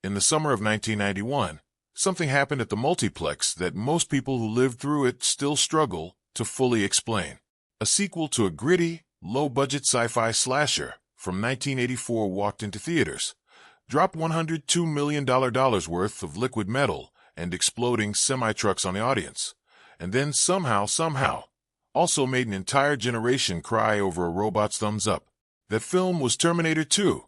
In the summer of 1991, something happened at the multiplex that most people who lived through it still struggle to fully explain. A sequel to a gritty, low-budget sci-fi slasher from 1984 walked into theaters, dropped $102 million worth of liquid metal and exploding semi-trucks on the audience, and then somehow, also made an entire generation cry over a robot's thumbs up. That film was Terminator 2,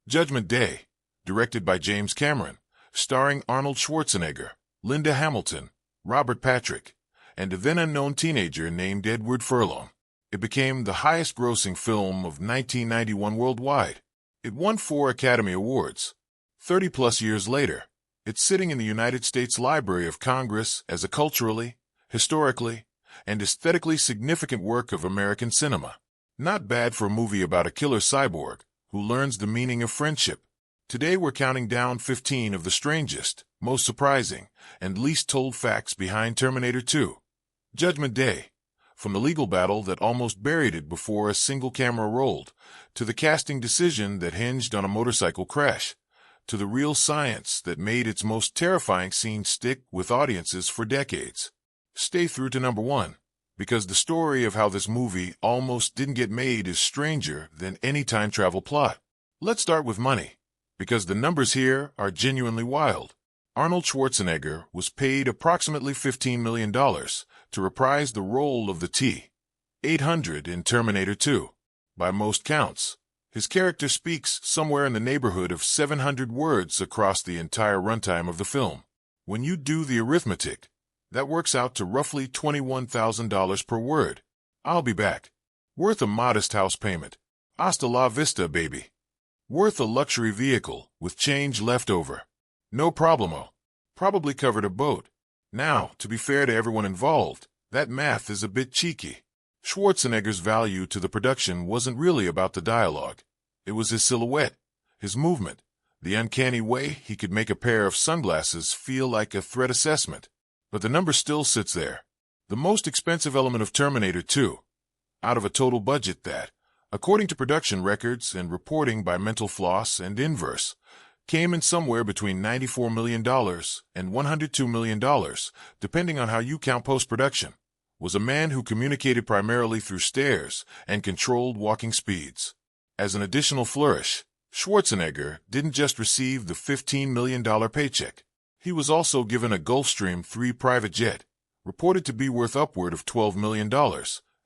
Judgment Day, directed by James Cameron, starring Arnold Schwarzenegger, Linda Hamilton, Robert Patrick, and a then-unknown teenager named Edward Furlong. It became the highest-grossing film of 1991 worldwide. It won 4 Academy Awards. 30-plus years later, it's sitting in the United States Library of Congress as a culturally, historically, and aesthetically significant work of American cinema. Not bad for a movie about a killer cyborg who learns the meaning of friendship. Today we're counting down 15 of the strangest, most surprising, and least told facts behind Terminator 2, Judgment Day. From the legal battle that almost buried it before a single camera rolled, to the casting decision that hinged on a motorcycle crash, to the real science that made its most terrifying scene stick with audiences for decades. Stay through to number 1, because the story of how this movie almost didn't get made is stranger than any time travel plot. Let's start with money, because the numbers here are genuinely wild. Arnold Schwarzenegger was paid approximately $15 million to reprise the role of the T-800 in Terminator 2. By most counts, his character speaks somewhere in the neighborhood of 700 words across the entire runtime of the film. When you do the arithmetic, that works out to roughly $21,000 per word. I'll be back. Worth a modest house payment. Hasta la vista, baby. Worth a luxury vehicle with change left over. No problemo. Probably covered a boat. Now, to be fair to everyone involved, that math is a bit cheeky. Schwarzenegger's value to the production wasn't really about the dialogue. It was his silhouette, his movement, the uncanny way he could make a pair of sunglasses feel like a threat assessment. But the number still sits there. The most expensive element of Terminator 2, out of a total budget that, according to production records and reporting by Mental Floss and Inverse, came in somewhere between $94 million and $102 million, depending on how you count post-production, was a man who communicated primarily through stares and controlled walking speeds. As an additional flourish, Schwarzenegger didn't just receive the $15 million paycheck. He was also given a Gulfstream III private jet, reported to be worth upward of $12 million,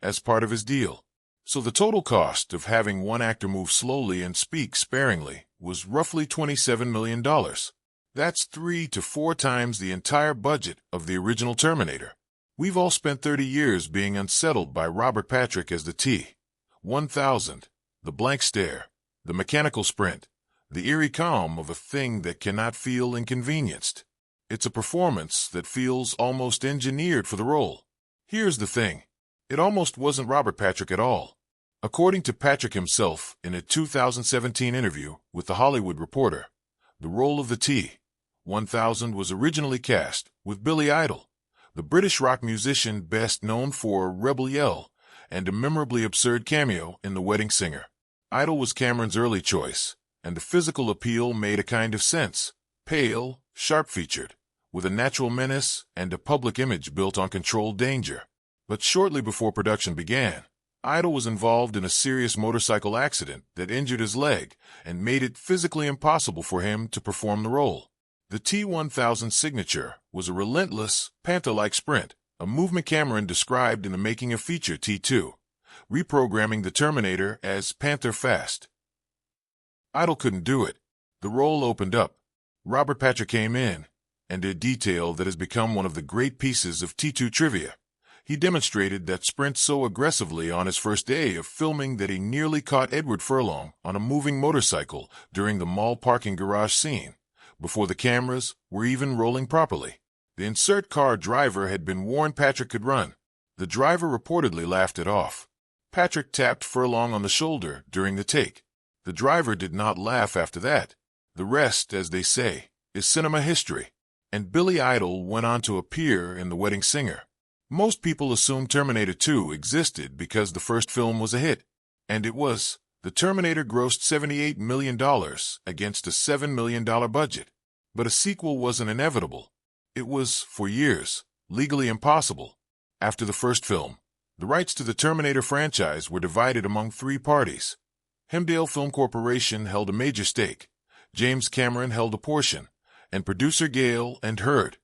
as part of his deal. So the total cost of having one actor move slowly and speak sparingly was roughly $27 million. That's 3 to 4 times the entire budget of the original Terminator. We've all spent 30 years being unsettled by Robert Patrick as the T-1000, the blank stare, the mechanical sprint, the eerie calm of a thing that cannot feel inconvenienced. It's a performance that feels almost engineered for the role. Here's the thing. It almost wasn't Robert Patrick at all. According to Patrick himself in a 2017 interview with The Hollywood Reporter, the role of the T-1000 was originally cast with Billy Idol, the British rock musician best known for Rebel Yell and a memorably absurd cameo in The Wedding Singer. Idol was Cameron's early choice, and the physical appeal made a kind of sense. Pale, sharp-featured, with a natural menace and a public image built on controlled danger. But shortly before production began, Idol was involved in a serious motorcycle accident that injured his leg and made it physically impossible for him to perform the role. The T-1000 signature was a relentless, panther-like sprint, a movement Cameron described in the making of feature T2, reprogramming the Terminator as Panther Fast. Idol couldn't do it. The role opened up. Robert Patrick came in, and a detail that has become one of the great pieces of T2 trivia. He demonstrated that sprint so aggressively on his first day of filming that he nearly caught Edward Furlong on a moving motorcycle during the mall parking garage scene, before the cameras were even rolling properly. The insert car driver had been warned Patrick could run. The driver reportedly laughed it off. Patrick tapped Furlong on the shoulder during the take. The driver did not laugh after that. The rest, as they say, is cinema history. And Billy Idol went on to appear in The Wedding Singer. Most people assume Terminator 2 existed because the first film was a hit. And it was. The Terminator grossed $78 million against a $7 million budget. But a sequel wasn't inevitable. It was, for years, legally impossible. After the first film, the rights to the Terminator franchise were divided among three parties. Hemdale Film Corporation held a major stake, James Cameron held a portion, and producer Gale and Heard,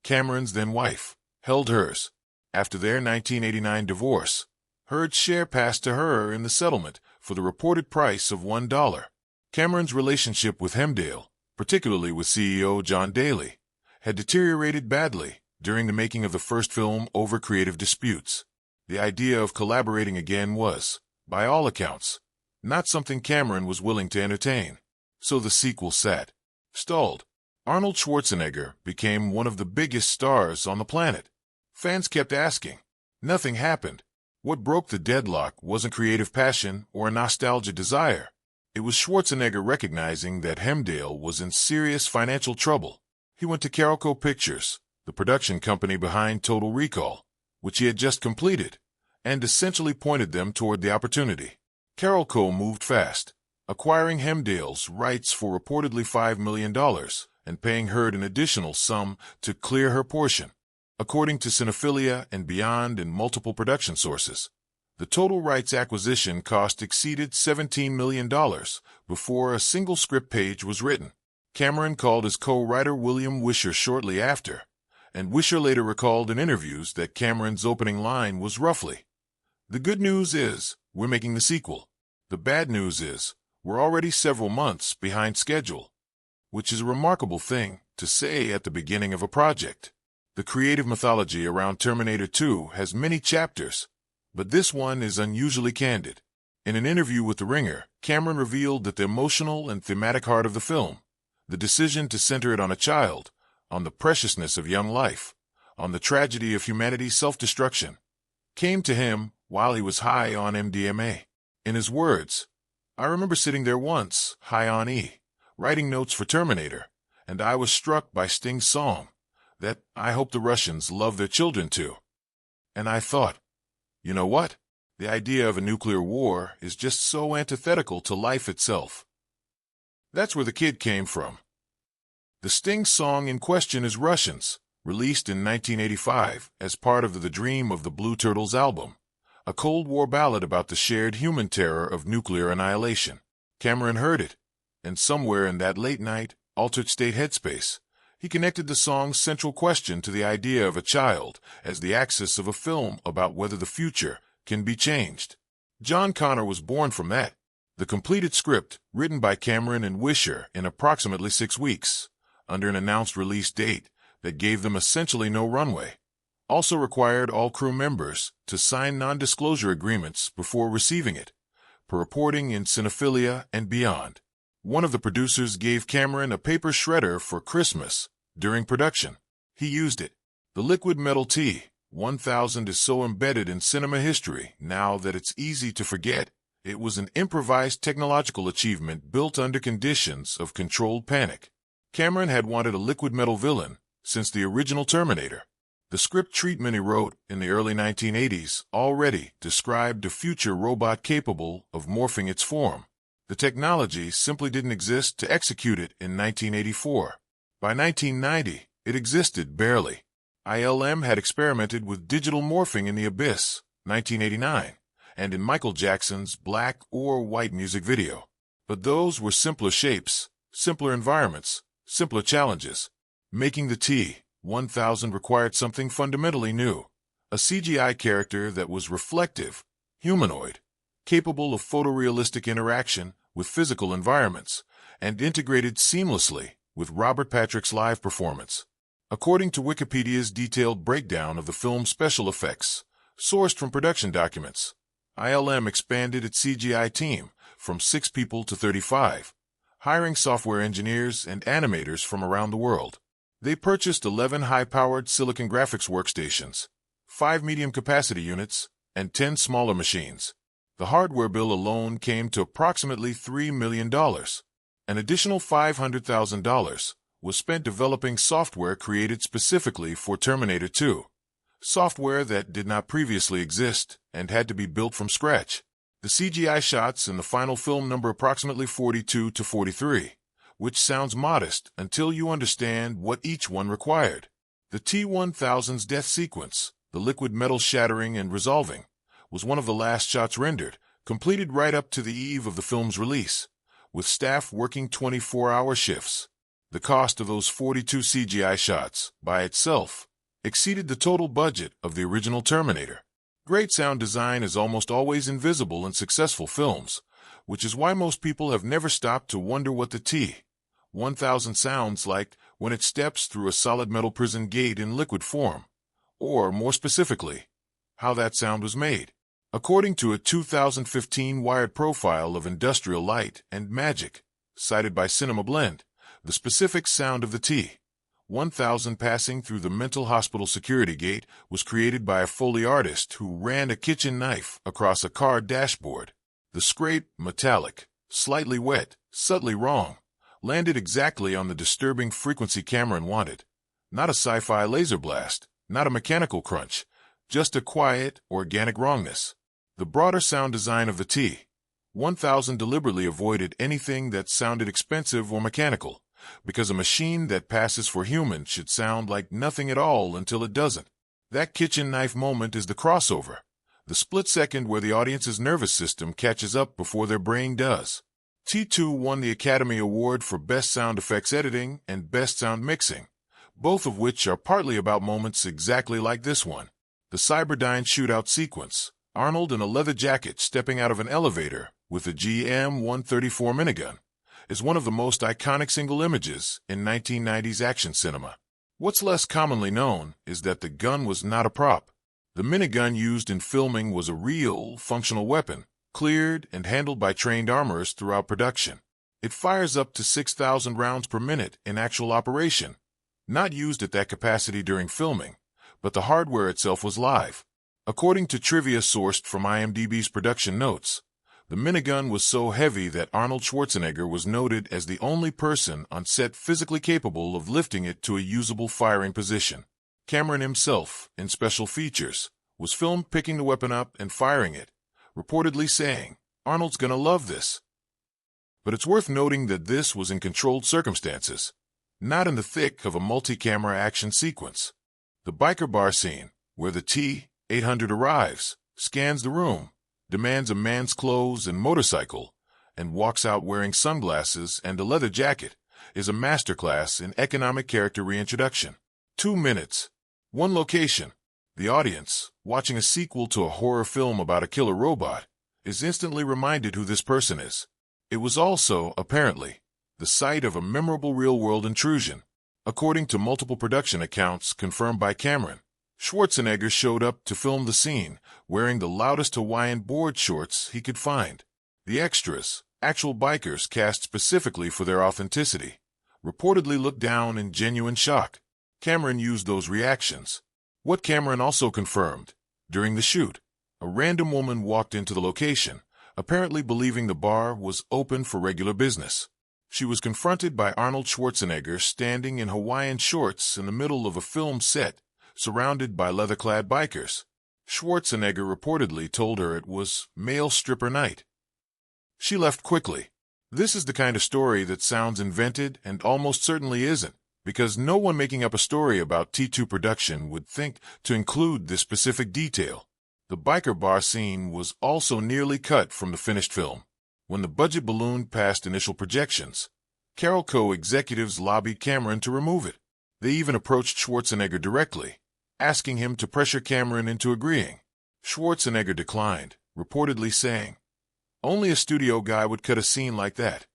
Cameron's then-wife, held hers. After their 1989 divorce, Heard's share passed to her in the settlement for the reported price of $1. Cameron's relationship with Hemdale, particularly with CEO John Daly, had deteriorated badly during the making of the first film over creative disputes. The idea of collaborating again was, by all accounts, not something Cameron was willing to entertain. So the sequel sat, stalled. Arnold Schwarzenegger became one of the biggest stars on the planet. Fans kept asking. Nothing happened. What broke the deadlock wasn't creative passion or a nostalgia desire. It was Schwarzenegger recognizing that Hemdale was in serious financial trouble. He went to Carolco Pictures, the production company behind Total Recall, which he had just completed, and essentially pointed them toward the opportunity. Carolco moved fast, acquiring Hemdale's rights for reportedly $5 million and paying Heard an additional sum to clear her portion. According to Cinephilia and Beyond and multiple production sources, the total rights acquisition cost exceeded $17 million before a single script page was written. Cameron called his co-writer William Wisher shortly after, and Wisher later recalled in interviews that Cameron's opening line was roughly, "The good news is, we're making the sequel. The bad news is, we're already several months behind schedule," which is a remarkable thing to say at the beginning of a project. The creative mythology around Terminator 2 has many chapters, but this one is unusually candid. In an interview with The Ringer, Cameron revealed that the emotional and thematic heart of the film, the decision to center it on a child, on the preciousness of young life, on the tragedy of humanity's self-destruction, came to him while he was high on MDMA. In his words, "I remember sitting there once, high on E, writing notes for Terminator, and I was struck by Sting's song, that I hope the Russians love their children too. And I thought, you know what? The idea of a nuclear war is just so antithetical to life itself." That's where the kid came from. The Sting song in question is Russians, released in 1985 as part of the Dream of the Blue Turtles album, a Cold War ballad about the shared human terror of nuclear annihilation. Cameron heard it, and somewhere in that late-night, altered state headspace, he connected the song's central question to the idea of a child as the axis of a film about whether the future can be changed. John Connor was born from that. The completed script, written by Cameron and Wisher in approximately 6 weeks, under an announced release date that gave them essentially no runway, also required all crew members to sign non-disclosure agreements before receiving it, per reporting in Cinephilia and Beyond. One of the producers gave Cameron a paper shredder for Christmas during production. He used it. The liquid metal T-1000 is so embedded in cinema history now that it's easy to forget. It was an improvised technological achievement built under conditions of controlled panic. Cameron had wanted a liquid metal villain since the original Terminator. The script treatment he wrote in the early 1980s already described a future robot capable of morphing its form. The technology simply didn't exist to execute it in 1984. By 1990, it existed barely. ILM had experimented with digital morphing in The Abyss, 1989, and in Michael Jackson's Black or White music video. But those were simpler shapes, simpler environments, simpler challenges. Making the T-1000 required something fundamentally new, a CGI character that was reflective, humanoid, capable of photorealistic interaction with physical environments, and integrated seamlessly with Robert Patrick's live performance. According to Wikipedia's detailed breakdown of the film's special effects, sourced from production documents, ILM expanded its CGI team from 6 people to 35, hiring software engineers and animators from around the world. They purchased 11 high-powered silicon graphics workstations, 5 medium-capacity units, and 10 smaller machines. The hardware bill alone came to approximately $3 million. An additional $500,000 was spent developing software created specifically for Terminator 2, software that did not previously exist and had to be built from scratch. The CGI shots in the final film number approximately 42 to 43, which sounds modest until you understand what each one required. The T-1000's death sequence, the liquid metal shattering and resolving, was one of the last shots rendered, completed right up to the eve of the film's release, with staff working 24-hour shifts. The cost of those 42 CGI shots, by itself, exceeded the total budget of the original Terminator. Great sound design is almost always invisible in successful films, which is why most people have never stopped to wonder what the T-1000 sounds like when it steps through a solid metal prison gate in liquid form, or, more specifically, how that sound was made. According to a 2015 Wired profile of industrial light and magic, cited by Cinema Blend, the specific sound of the T-1000 passing through the mental hospital security gate was created by a Foley artist who ran a kitchen knife across a car dashboard. The scrape, metallic, slightly wet, subtly wrong, landed exactly on the disturbing frequency Cameron wanted. Not a sci-fi laser blast, not a mechanical crunch, just a quiet, organic wrongness. The broader sound design of the T-1000 deliberately avoided anything that sounded expensive or mechanical, because a machine that passes for human should sound like nothing at all until it doesn't. That kitchen knife moment is the crossover, the split second where the audience's nervous system catches up before their brain does. T2 won the Academy Award for Best Sound Effects Editing and Best Sound Mixing, both of which are partly about moments exactly like this one. The Cyberdyne shootout sequence, Arnold in a leather jacket stepping out of an elevator with a GM-134 minigun, is one of the most iconic single images in 1990s action cinema. What's less commonly known is that the gun was not a prop. The minigun used in filming was a real, functional weapon, cleared and handled by trained armorers throughout production. It fires up to 6,000 rounds per minute in actual operation, not used at that capacity during filming, but the hardware itself was live. According to trivia sourced from IMDb's production notes, the minigun was so heavy that Arnold Schwarzenegger was noted as the only person on set physically capable of lifting it to a usable firing position. Cameron himself, in special features, was filmed picking the weapon up and firing it, reportedly saying, "Arnold's gonna love this." But it's worth noting that this was in controlled circumstances, not in the thick of a multi-camera action sequence. The biker bar scene, where the T-800 arrives, scans the room, demands a man's clothes and motorcycle, and walks out wearing sunglasses and a leather jacket, is a masterclass in economic character reintroduction. 2 minutes. One location. The audience, watching a sequel to a horror film about a killer robot, is instantly reminded who this person is. It was also, apparently, the site of a memorable real-world intrusion. According to multiple production accounts confirmed by Cameron, Schwarzenegger showed up to film the scene wearing the loudest Hawaiian board shorts he could find. The extras, actual bikers cast specifically for their authenticity, reportedly looked down in genuine shock. Cameron used those reactions. What Cameron also confirmed, during the shoot, a random woman walked into the location, apparently believing the bar was open for regular business. She was confronted by Arnold Schwarzenegger standing in Hawaiian shorts in the middle of a film set, surrounded by leather-clad bikers. Schwarzenegger reportedly told her it was male stripper night. She left quickly. This is the kind of story that sounds invented and almost certainly isn't, because no one making up a story about T2 production would think to include this specific detail. The biker bar scene was also nearly cut from the finished film. When the budget ballooned past initial projections, Carol Co-executives lobbied Cameron to remove it. They even approached Schwarzenegger directly, asking him to pressure Cameron into agreeing. Schwarzenegger declined, reportedly saying, "Only a studio guy would cut a scene like that."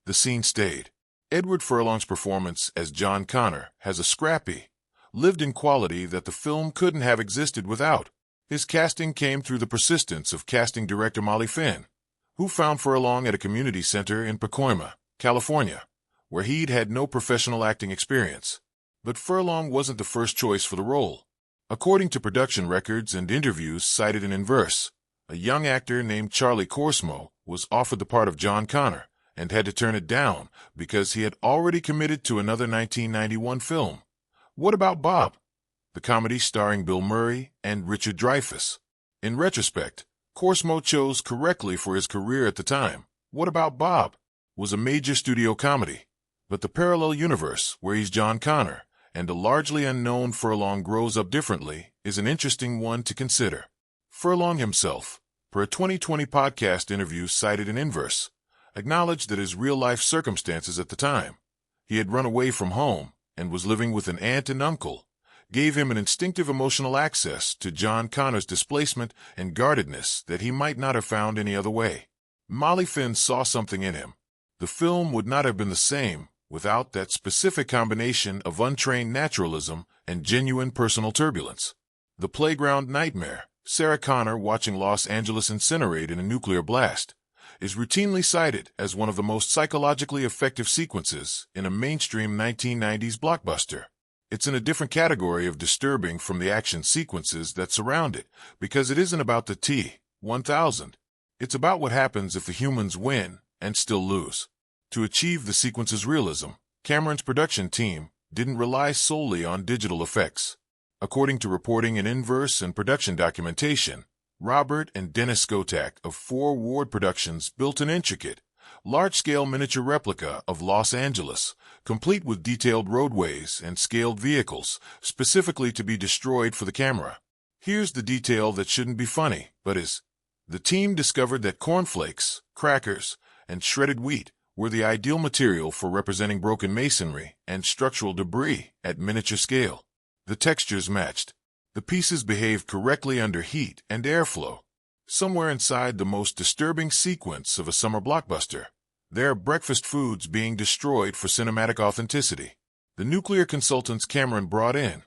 The scene stayed. Edward Furlong's performance as John Connor has a scrappy, lived-in quality that the film couldn't have existed without. His casting came through the persistence of casting director Molly Finn, who found Furlong at a community center in Pacoima, California, where he'd had no professional acting experience. But Furlong wasn't the first choice for the role. According to production records and interviews cited in Inverse, a young actor named Charlie Corsmo was offered the part of John Connor and had to turn it down because he had already committed to another 1991 film, What About Bob?, the comedy starring Bill Murray and Richard Dreyfuss. In retrospect, Corsmo chose correctly for his career at the time. What About Bob? was a major studio comedy, but the parallel universe where he's John Connor and a largely unknown Furlong grows up differently is an interesting one to consider. Furlong himself, per a 2020 podcast interview cited in Inverse, acknowledged that his real-life circumstances at the time, he had run away from home and was living with an aunt and uncle, gave him an instinctive emotional access to John Connor's displacement and guardedness that he might not have found any other way. Molly Finn saw something in him. The film would not have been the same without that specific combination of untrained naturalism and genuine personal turbulence. The playground nightmare, Sarah Connor watching Los Angeles incinerate in a nuclear blast, is routinely cited as one of the most psychologically effective sequences in a mainstream 1990s blockbuster. It's in a different category of disturbing from the action sequences that surround it, because it isn't about the T-1000. It's about what happens if the humans win and still lose. To achieve the sequence's realism, Cameron's production team didn't rely solely on digital effects. According to reporting in Inverse and production documentation, Robert and Dennis Skotak of 4 Ward Productions built an intricate, large-scale miniature replica of Los Angeles, complete with detailed roadways and scaled vehicles, specifically to be destroyed for the camera. Here's the detail that shouldn't be funny, but is. The team discovered that cornflakes, crackers, and shredded wheat were the ideal material for representing broken masonry and structural debris at miniature scale. The textures matched. The pieces behaved correctly under heat and airflow. Somewhere inside the most disturbing sequence of a summer blockbuster, there are breakfast foods being destroyed for cinematic authenticity. The nuclear consultants Cameron brought in,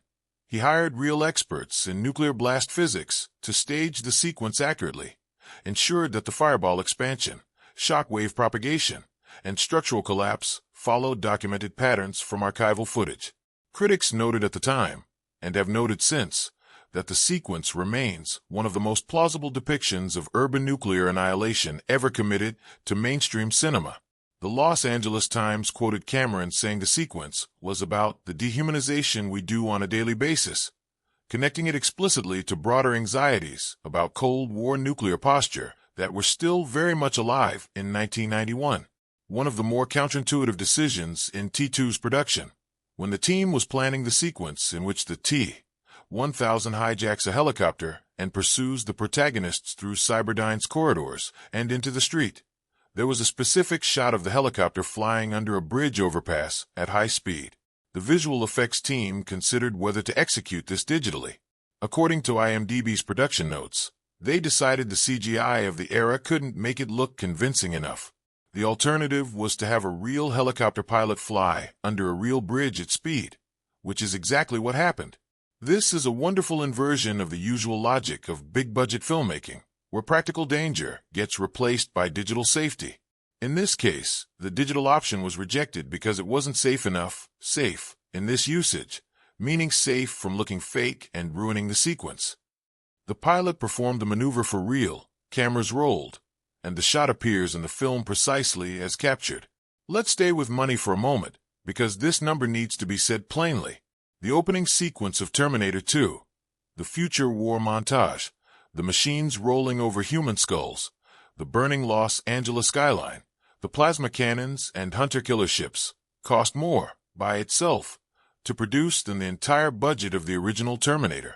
he hired real experts in nuclear blast physics to stage the sequence accurately, ensured that the fireball expansion, shockwave propagation, and structural collapse followed documented patterns from archival footage. Critics noted at the time, and have noted since, that the sequence remains one of the most plausible depictions of urban nuclear annihilation ever committed to mainstream cinema. The Los Angeles Times quoted Cameron saying the sequence was about the dehumanization we do on a daily basis, connecting it explicitly to broader anxieties about Cold War nuclear posture that were still very much alive in 1991. One of the more counterintuitive decisions in T2's production, when the team was planning the sequence in which the T-1000 hijacks a helicopter and pursues the protagonists through Cyberdyne's corridors and into the street. There was a specific shot of the helicopter flying under a bridge overpass at high speed. The visual effects team considered whether to execute this digitally. According to IMDb's production notes, they decided the CGI of the era couldn't make it look convincing enough. The alternative was to have a real helicopter pilot fly under a real bridge at speed, which is exactly what happened. This is a wonderful inversion of the usual logic of big-budget filmmaking, where practical danger gets replaced by digital safety. In this case, the digital option was rejected because it wasn't safe enough, safe, in this usage, meaning safe from looking fake and ruining the sequence. The pilot performed the maneuver for real, cameras rolled, and the shot appears in the film precisely as captured. Let's stay with money for a moment, because this number needs to be said plainly. The opening sequence of Terminator 2, the future war montage, the machines rolling over human skulls, the burning Los Angeles skyline, the plasma cannons and hunter-killer ships, cost more, by itself, to produce than the entire budget of the original Terminator.